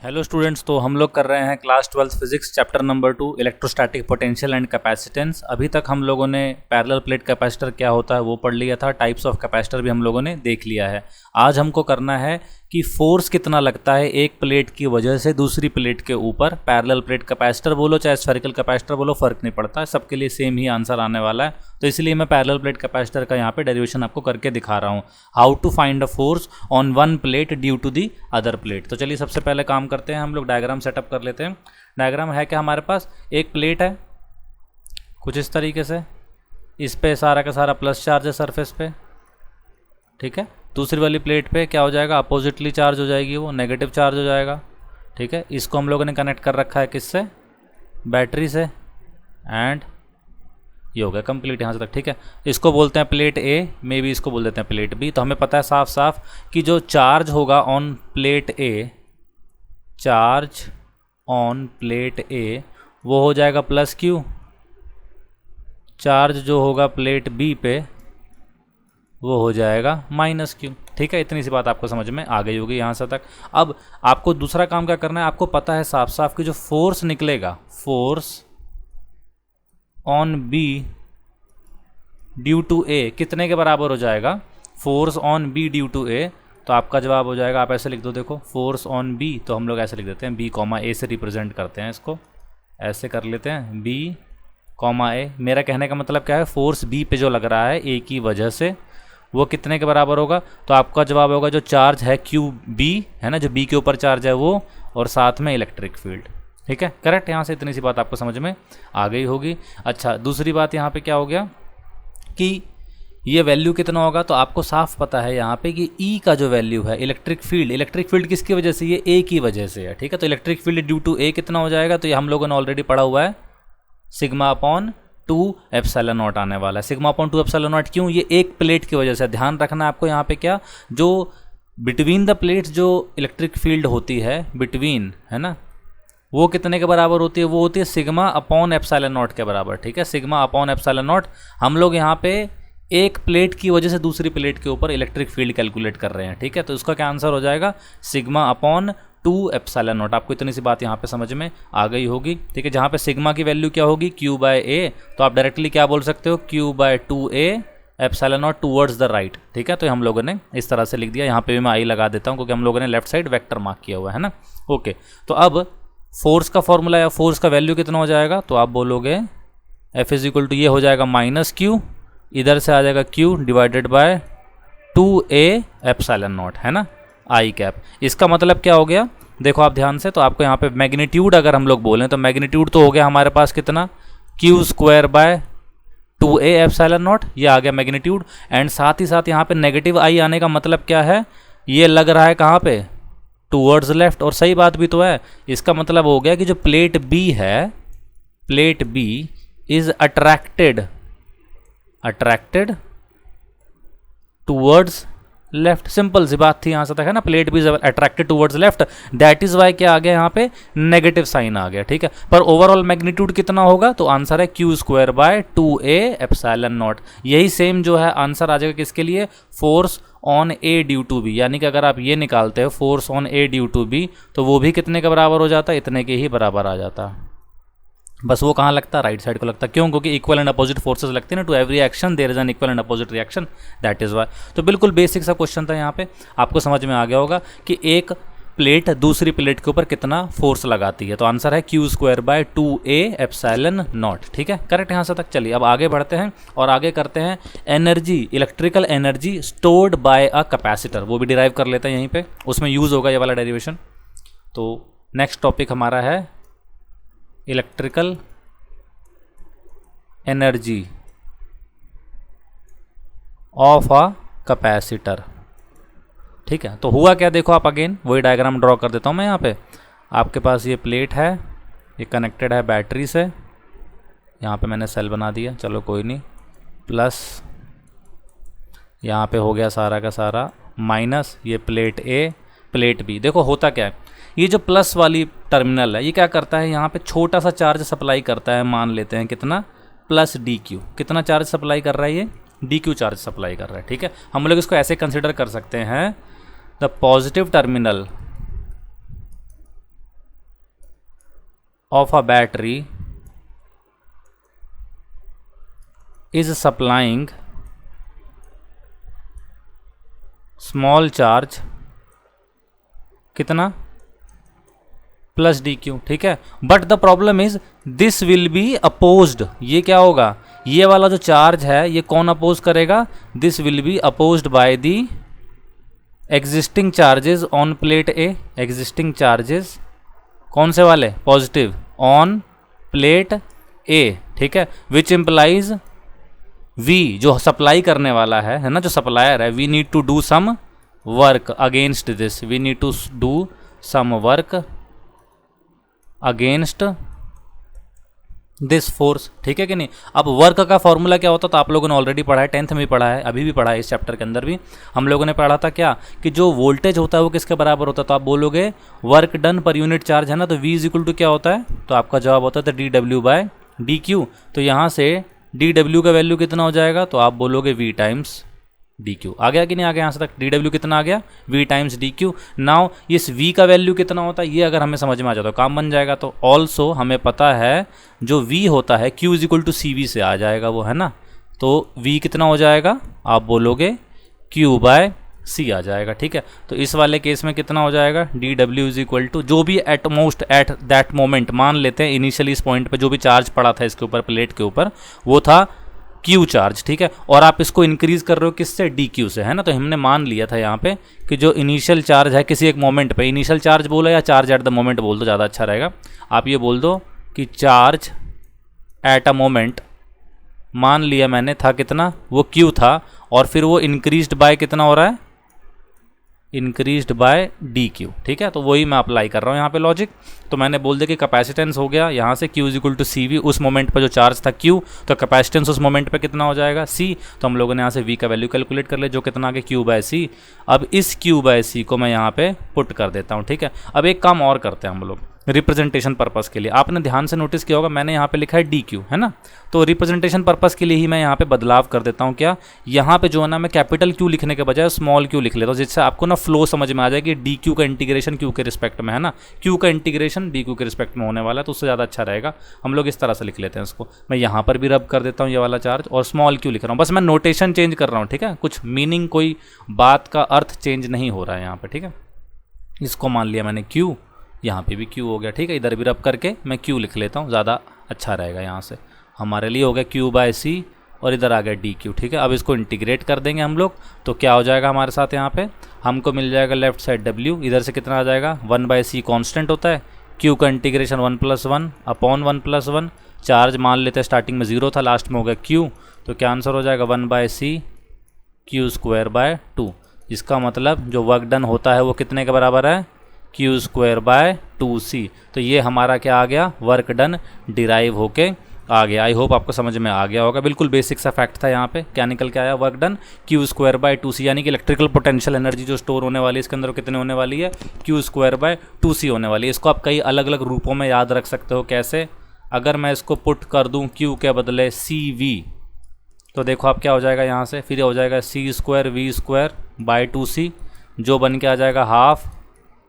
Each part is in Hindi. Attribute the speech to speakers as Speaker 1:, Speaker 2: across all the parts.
Speaker 1: हेलो स्टूडेंट्स, तो हम लोग कर रहे हैं class 12 physics chapter number 2 electrostatic potential and capacitance. अभी तक हम लोगों ने पैरेलल प्लेट कैपेसिटर क्या होता है वो पढ़ लिया था, टाइप्स ऑफ कैपेसिटर भी हम लोगों ने देख लिया है। आज हमको करना है कि फोर्स कितना लगता है एक प्लेट की वजह से दूसरी प्लेट के ऊपर। पैरेलल प्लेट कैपेसिटर बोलो चाहे स्फेरिकल कैपेसिटर बोलो, फर्क नहीं पड़ता है, सबके लिए सेम ही आंसर आने वाला है। तो इसलिए मैं पैरेलल प्लेट कैपेसिटर का यहाँ पे डेरिवेशन आपको करके दिखा रहा हूँ, how to find a force on one plate due to the other plate. तो चलिए सबसे पहले काम करते हैं, हम लोग डायग्राम सेटअप कर लेते हैं। डायग्राम है कि हमारे पास एक प्लेट है कुछ इस तरीके से, इस पे सारा का सारा प्लस चार्ज है सरफेस पे, ठीक है। दूसरी वाली प्लेट पे क्या हो जाएगा, अपोजिटली चार्ज हो जाएगी, वो नेगेटिव चार्ज हो जाएगा, ठीक है। इसको हम लोगों ने कनेक्ट कर रखा है किससे, बैटरी से, एंड ये हो गया कंप्लीट यहाँ से तक, ठीक है। इसको बोलते हैं प्लेट ए, मे बी इसको बोल देते हैं प्लेट बी। तो हमें पता है साफ साफ कि जो चार्ज होगा on plate A, charge on plate A वो हो जाएगा प्लस क्यू। चार्ज जो होगा प्लेट बी पे वो हो जाएगा माइनस क्यू, ठीक है। इतनी सी बात आपको समझ में आ गई होगी यहाँ से तक। अब आपको दूसरा काम क्या करना है, आपको पता है साफ साफ कि जो फोर्स निकलेगा, force on B due to A कितने के बराबर हो जाएगा, force on B due to A. तो आपका जवाब हो जाएगा, आप ऐसे लिख दो, देखो फोर्स ऑन बी, तो हम लोग ऐसे लिख देते हैं बी कॉमा ए से रिप्रेजेंट करते हैं इसको, ऐसे कर लेते हैं बी कॉमा ए। मेरा कहने का मतलब क्या है, फोर्स बी पे जो लग रहा है ए की वजह से वो कितने के बराबर होगा। तो आपका जवाब होगा जो चार्ज है क्यू बी है ना, जो बी के ऊपर चार्ज है वो, और साथ में इलेक्ट्रिक फील्ड, ठीक है। करेक्ट, यहाँ से इतनी सी बात आपको समझ में आ गई होगी। अच्छा, दूसरी बात यहाँ पे क्या हो गया कि ये वैल्यू कितना होगा, तो आपको साफ पता है यहाँ पे कि ई का जो वैल्यू है इलेक्ट्रिक फील्ड किसकी वजह से, ये ए की वजह से है, ठीक है। तो इलेक्ट्रिक फील्ड ड्यू टू ए कितना हो जाएगा, तो ये हम लोगों ने ऑलरेडी पढ़ा हुआ है, सिग्मा अपॉन 2 एप्सिलॉन नॉट आने वाला है। सिग्मा अपॉन 2 एप्सिलॉन नॉट क्यों, ये एक प्लेट की वजह से। ध्यान रखना आपको यहाँ पे क्या, जो बिटवीन द प्लेट्स जो इलेक्ट्रिक फील्ड होती है बिटवीन, है ना, वो कितने के बराबर होती है, वो होती है सिग्मा अपॉन एप्सिलॉन नॉट के बराबर, ठीक है। Sigma upon epsilon not. हम लोग यहाँ पे एक प्लेट की वजह से दूसरी प्लेट के ऊपर इलेक्ट्रिक फील्ड कैलकुलेट कर रहे हैं, ठीक है। तो इसका क्या आंसर हो जाएगा, सिग्मा अपॉन 2 एप्सिलॉन नॉट। आपको इतनी सी बात यहाँ पे समझ में आ गई होगी, ठीक है। जहाँ पे सिग्मा की वैल्यू क्या होगी, क्यू बाय ए, तो आप डायरेक्टली क्या बोल सकते हो, Q by 2a epsilon not towards the right, ठीक है। तो हम लोगों ने इस तरह से लिख दिया। यहाँ पे भी मैं आई लगा देता हूँ क्योंकि हम लोगों ने लेफ्ट साइड वेक्टर मार्क किया हुआ है ना, ओके। तो अब फोर्स का फॉर्मूला या फोर्स का वैल्यू कितना हो जाएगा, तो आप बोलोगे F इज इक्वल टू ये हो जाएगा माइनस क्यू, इधर से आ जाएगा Q divided by 2a epsilon not, है ना, आई कैप। इसका मतलब क्या हो गया, देखो आप ध्यान से, तो आपको यहाँ पे मैग्नीट्यूड अगर हम लोग बोलें तो मैग्नीट्यूड तो हो गया हमारे पास कितना, Q square by 2a epsilon not, ये आ गया मैग्नीट्यूड। एंड साथ ही साथ यहाँ पे नेगेटिव आई आने का मतलब क्या है, ये लग रहा है कहाँ पे, टूवर्ड्स लेफ्ट, और सही बात भी तो है। इसका मतलब हो गया कि जो प्लेट बी है, plate B is attracted towards left. Simple सी बात थी यहाँ से तक, है ना, plate B is attracted towards left, that is why क्या आ गया यहाँ पे, नेगेटिव साइन आ गया, ठीक है। पर ओवरऑल मैग्नीट्यूड कितना होगा, तो आंसर है Q square by 2a epsilon not. यही सेम जो है आंसर आ जाएगा किसके लिए, force on A due to B. यानी कि अगर आप ये निकालते हो force on A due to B, तो वो भी कितने के बराबर हो जाता है, इतने के ही बराबर आ जाता। बस वो कहाँ लगता है, राइट साइड को लगता है। क्यों, क्योंकि इक्वल एंड अपोजिट फोर्सेस लगती है ना, to every action there is an equal and opposite reaction, that is why. तो बिल्कुल बेसिक सा क्वेश्चन था, यहाँ पे आपको समझ में आ गया होगा कि एक प्लेट दूसरी प्लेट के ऊपर कितना फोर्स लगाती है। तो आंसर है Q square by 2a epsilon not, ठीक है। करेक्ट यहाँ से तक। चलिए अब आगे बढ़ते हैं और आगे करते हैं energy, electrical energy stored bye a capacitor, वो भी डिराइव कर लेते हैं यहीं पे, उसमें यूज होगा ये वाला डेरिवेशन। तो नेक्स्ट टॉपिक हमारा है electrical energy of a capacitor, ठीक है। तो हुआ क्या, देखो आप अगेन वही डायग्राम ड्रॉ कर देता हूँ मैं यहाँ पे। आपके पास ये प्लेट है, ये कनेक्टेड है बैटरी से, यहाँ पे मैंने सेल बना दिया, चलो कोई नहीं, प्लस यहाँ पे हो गया सारा का सारा माइनस, ये प्लेट ए प्लेट बी। देखो होता क्या है, ये जो प्लस वाली टर्मिनल है ये क्या करता है, यहाँ पे छोटा सा चार्ज सप्लाई करता है, मान लेते हैं कितना, प्लस डी क्यू। कितना चार्ज सप्लाई कर रहा है ये, डी क्यू चार्ज सप्लाई कर रहा है, ठीक है। हम लोग इसको ऐसे कंसिडर कर सकते हैं, the positive terminal of a battery is supplying small charge कितना प्लस डी क्यू, ठीक है। But the problem is this will be opposed, ये क्या होगा, ये वाला जो चार्ज है ये कौन अपोज करेगा, this will be opposed by the existing charges on plate A, existing charges कौन से वाले, पॉजिटिव ऑन प्लेट ए, ठीक है। विच इम्प्लाइज वी जो सप्लाई करने वाला है ना, जो सप्लायर है, we need to do some work against this, we need to do some work against this force, ठीक है कि नहीं। अब वर्क का फॉर्मूला क्या होता, तो आप लोगों ने ऑलरेडी पढ़ा है, 10th में भी पढ़ा है, अभी भी पढ़ा है, इस चैप्टर के अंदर भी हम लोगों ने पढ़ा था क्या, कि जो वोल्टेज होता है वो किसके बराबर होता है, तो आप बोलोगे work done per unit charge है ना, तो V इज इक्वल टू क्या होता है, तो आपका जवाब होता है dW बाय dQ। तो यहाँ से dW का वैल्यू कितना हो जाएगा, तो आप बोलोगे V टाइम्स dQ। आ गया कि नहीं आ गया, यहाँ से तक dW कितना आ गया, V टाइम्स dQ। नाउ इस V का वैल्यू कितना होता है, ये अगर हमें समझ में आ जाए तो काम बन जाएगा। तो ऑल्सो हमें पता है जो V होता है Q is equal to CV से आ जाएगा वो, है ना। तो V कितना हो जाएगा, आप बोलोगे Q बाय C आ जाएगा, ठीक है। तो इस वाले केस में कितना हो जाएगा, dW इज इक्वल टू जो भी at most at that moment, मान लेते हैं इनिशियली इस पॉइंट पे जो भी चार्ज पड़ा था इसके ऊपर, प्लेट के ऊपर, वो था Q चार्ज, ठीक है। और आप इसको इंक्रीज कर रहे हो किससे, DQ से, है ना। तो हमने मान लिया था यहाँ पे कि जो इनिशियल चार्ज है किसी एक मोमेंट पे, इनिशियल चार्ज बोला या चार्ज एट द मोमेंट बोल दो, ज़्यादा अच्छा रहेगा। आप ये बोल दो कि चार्ज एट अ मोमेंट मान लिया मैंने था कितना, वो Q था, और फिर वो इंक्रीज्ड बाय कितना हो रहा है, इंक्रीज्ड बाय dQ, ठीक है। तो वही मैं अप्लाई कर रहा हूँ यहाँ पे लॉजिक। तो मैंने बोल दिया कि कैपेसिटेंस हो गया यहाँ से Q is equal to CV, उस मोमेंट पर जो चार्ज था Q, तो कैपेसिटेंस उस मोमेंट पे कितना हो जाएगा C। तो हम लोगों ने यहाँ से V का वैल्यू कैलकुलेट कर लिया जो कितना आ गया Q बाय C। अब इस Q बाय C को मैं यहाँ पे पुट कर देता हूँ, ठीक है। अब एक काम और करते हैं हम लोग रिप्रेजेंटेशन पर्पस के लिए। आपने ध्यान से नोटिस किया होगा मैंने यहाँ पे लिखा है DQ, है ना। तो रिप्रेजेंटेशन पर्पस के लिए ही मैं यहाँ पे बदलाव कर देता हूँ, क्या, यहाँ पे जो है ना मैं कैपिटल Q लिखने के बजाय स्मॉल q लिख लेता हूँ, जिससे आपको ना फ्लो समझ में आ जाए कि DQ का इंटीग्रेशन Q के रिस्पेक्ट में, है ना, Q का इंटीग्रेशन DQ के रिस्पेक्ट में होने वाला है, तो उससे ज़्यादा अच्छा रहेगा। हम लोग इस तरह से लिख लेते हैं इसको। मैं यहाँ पर भी रब कर देता हूँ ये वाला चार्ज, और स्मॉल q लिख रहा हूँ, बस मैं नोटेशन चेंज कर रहा हूँ, ठीक है। कुछ मीनिंग, कोई बात का अर्थ चेंज नहीं हो रहा है यहाँ पर, ठीक है। इसको मान लिया मैंने Q, यहाँ पे भी Q हो गया, ठीक है। इधर भी रब करके मैं Q लिख लेता हूँ, ज़्यादा अच्छा रहेगा। यहाँ से हमारे लिए हो गया Q बाय C, और इधर आ गया DQ, ठीक है। अब इसको इंटीग्रेट कर देंगे हम लोग, तो क्या हो जाएगा हमारे साथ, यहाँ पे हमको मिल जाएगा लेफ्ट साइड W, इधर से कितना आ जाएगा 1/C कॉन्स्टेंट होता है, Q का इंटीग्रेशन 1+1 अपॉन 1+1, चार्ज मान लेते हैं स्टार्टिंग में 0 था, लास्ट में हो गया Q, तो क्या आंसर हो जाएगा 1/C Q²/2। इसका मतलब जो वर्क डन होता है वो कितने के बराबर है, Q²/2C। तो ये हमारा क्या आ गया, वर्क डन डिराइव होके आ गया। आई होप आपको समझ में आ गया होगा, बिल्कुल बेसिक सा फैक्ट था यहाँ पे। क्या निकल के आया, वर्क डन Q²/2C, यानी कि इलेक्ट्रिकल पोटेंशियल एनर्जी जो स्टोर होने वाली है इसके अंदर वो कितने होने वाली है, Q²/2C होने वाली है। इसको आप कई अलग अलग रूपों में याद रख सकते हो। कैसे, अगर मैं इसको पुट कर दूँ Q के बदले CV, तो देखो आप क्या हो जाएगा यहाँ से, फिर हो जाएगा C²V²/2C, जो बन के आ जाएगा हाफ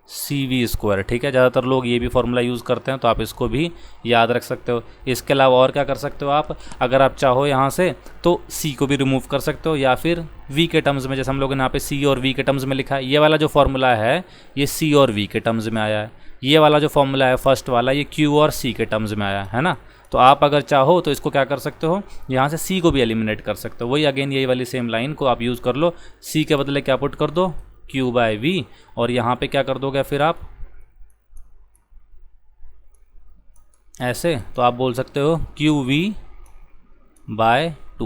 Speaker 1: CV², ठीक है। ज़्यादातर लोग ये भी फॉर्मूला यूज़ करते हैं, तो आप इसको भी याद रख सकते हो। इसके अलावा और क्या कर सकते हो आप, अगर आप चाहो यहाँ से तो C को भी रिमूव कर सकते हो, या फिर V के टर्म्स में, जैसे हम लोगों ने यहाँ पे C और V के टर्म्स में लिखा है। ये वाला जो फॉर्मूला है ये C और V के टर्म्स में आया है, ये वाला जो फॉर्मूला है फर्स्ट वाला ये Q और C के टर्म्स में आया है ना। तो आप अगर चाहो तो इसको क्या कर सकते हो, यहाँ से C को भी एलिमिनेट कर सकते हो। वही अगेन यही वाली सेम लाइन को आप यूज़ कर लो, C के बदले क्या पुट कर दो, Q/V, और यहाँ पे क्या कर दोगे फिर आप ऐसे, तो आप बोल सकते हो QV/2।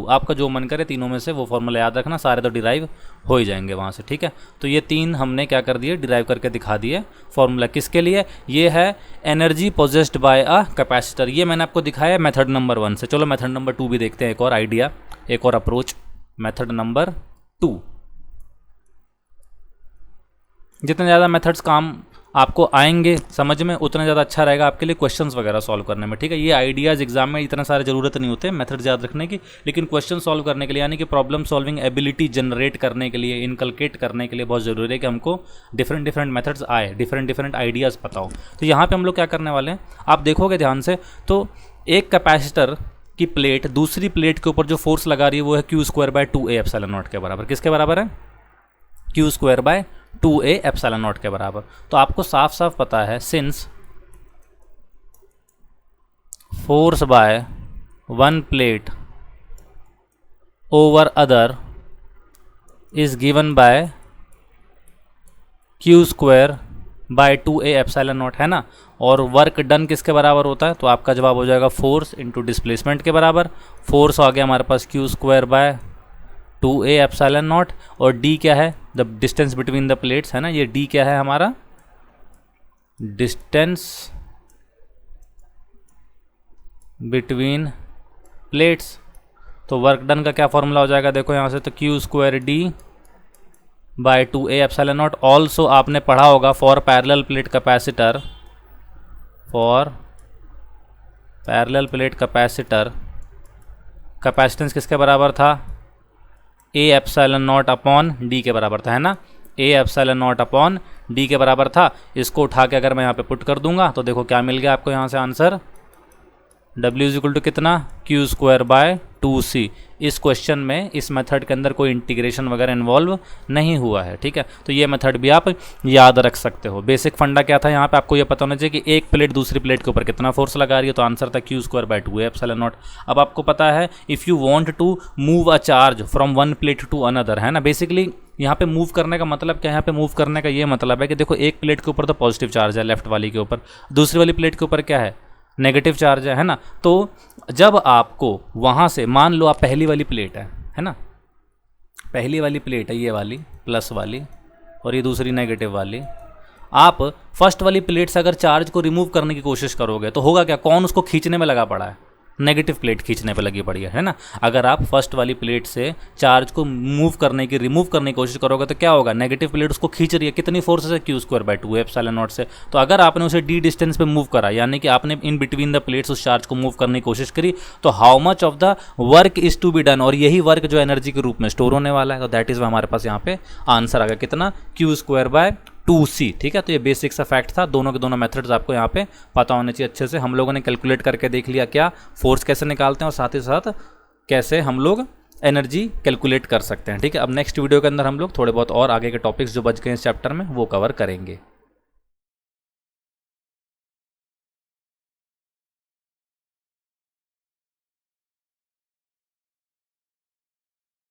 Speaker 1: आपका जो मन करे तीनों में से वो फॉर्मूला याद रखना, सारे तो डिराइव हो ही जाएंगे वहाँ से, ठीक है। तो ये तीन हमने क्या कर दिए, डिराइव करके दिखा दिए फॉर्मूला। किसके लिए, ये है energy possessed by a capacitor. ये मैंने आपको दिखाया मेथड नंबर 1 से। चलो मेथड नंबर 2 भी देखते हैं, एक और आइडिया, एक और अप्रोच, मेथड नंबर 2। जितने ज़्यादा मेथड्स काम आपको आएंगे समझ में उतना ज़्यादा अच्छा रहेगा आपके लिए क्वेश्चंस वगैरह सॉल्व करने में, ठीक है। ये आइडियाज़ एग्जाम में इतना सारे ज़रूरत नहीं होते मेथड्स याद रखने की, लेकिन क्वेश्चन सॉल्व करने के लिए यानी कि प्रॉब्लम सॉल्विंग एबिलिटी जनरेट करने के लिए, इनकलकेट करने के लिए बहुत ज़रूरी है कि हमको डिफरेंट डिफरेंट मेथड्स आए, डिफरेंट आइडियाज़ पता हो। तो यहाँ पर हम लोग क्या करने वाले हैं, आप देखोगे ध्यान से, तो एक कैपेसिटर की प्लेट दूसरी प्लेट के ऊपर जो फोर्स लगा रही है वो है Q²/2A∁0 के बराबर। किसके बराबर है? Q²/2A∁0 के बराबर। तो आपको साफ साफ पता है, since force by one plate over other is given by Q²/2A∁0, है ना। और वर्क डन किसके बराबर होता है? तो आपका जवाब हो जाएगा फोर्स इंटू डिस्प्लेसमेंट के बराबर। फोर्स आ गया हमारे पास Q²/2A∁0, और D क्या है? The distance between the plates, है ना। ये D क्या है हमारा? Distance between plates. तो वर्क डन का क्या फॉर्मूला हो जाएगा? देखो यहाँ से, तो Q²D/2A∁0। ऑल्सो आपने पढ़ा होगा for parallel plate capacitor, capacitance किसके बराबर था? A∁0/D के बराबर था, है ना। A∁0/D के बराबर था। इसको उठा के अगर मैं यहाँ पे पुट कर दूंगा तो देखो क्या मिल गया आपको यहाँ से आंसर, W कितना? Q²/2C। इस क्वेश्चन में, इस मेथड के अंदर कोई इंटीग्रेशन वगैरह इन्वॉल्व नहीं हुआ है, ठीक है। तो ये मेथड भी आप याद रख सकते हो। बेसिक फंडा क्या था यहाँ पे, आपको ये पता होना चाहिए कि एक प्लेट दूसरी प्लेट के ऊपर कितना फोर्स लगा रही है, तो आंसर था Q²/2A∁0। अब आपको पता है, if you want to move a charge from one plate to another, है ना। बेसिकली यहाँ पे मूव करने का मतलब क्या है? यहाँ पे मूव करने का ये मतलब है कि देखो, एक प्लेट के ऊपर तो पॉजिटिव चार्ज है लेफ्ट वाली के ऊपर, दूसरी वाली प्लेट के ऊपर क्या है? नेगेटिव चार्ज है ना। तो जब आपको वहाँ से, मान लो आप पहली वाली प्लेट है ना, पहली वाली प्लेट है ये वाली प्लस वाली, और ये दूसरी नेगेटिव वाली। आप फर्स्ट वाली प्लेट से अगर चार्ज को रिमूव करने की कोशिश करोगे तो होगा क्या? कौन उसको खींचने में लगा पड़ा है? नेगेटिव प्लेट खींचने पे लगी पड़ी है ना। अगर आप फर्स्ट वाली प्लेट से चार्ज को रिमूव करने की कोशिश करोगे तो क्या होगा? नेगेटिव प्लेट उसको खींच रही है, कितनी फोर्स से? Q²/2A∁0 से। तो अगर आपने उसे D डिस्टेंस पे मूव करा, यानी कि आपने इन बिटवीन द प्लेट्स उस चार्ज को मूव करने की कोशिश करी, तो how much of the work is to be done, और यही वर्क जो एनर्जी के रूप में स्टोर होने वाला है। तो दैट इज हमारे पास यहाँ पे आंसर आ गया कितना? Q²/2C, ठीक है। तो ये बेसिक सा फैक्ट था। दोनों के दोनों मेथड्स आपको यहाँ पे पता होने चाहिए अच्छे से। हम लोगों ने कैलकुलेट करके देख लिया क्या फोर्स कैसे निकालते हैं, और साथ ही साथ कैसे हम लोग एनर्जी कैलकुलेट कर सकते हैं, ठीक है। अब नेक्स्ट वीडियो के अंदर हम लोग थोड़े बहुत और आगे के टॉपिक्स जो बच गए इस चैप्टर में वो कवर करेंगे।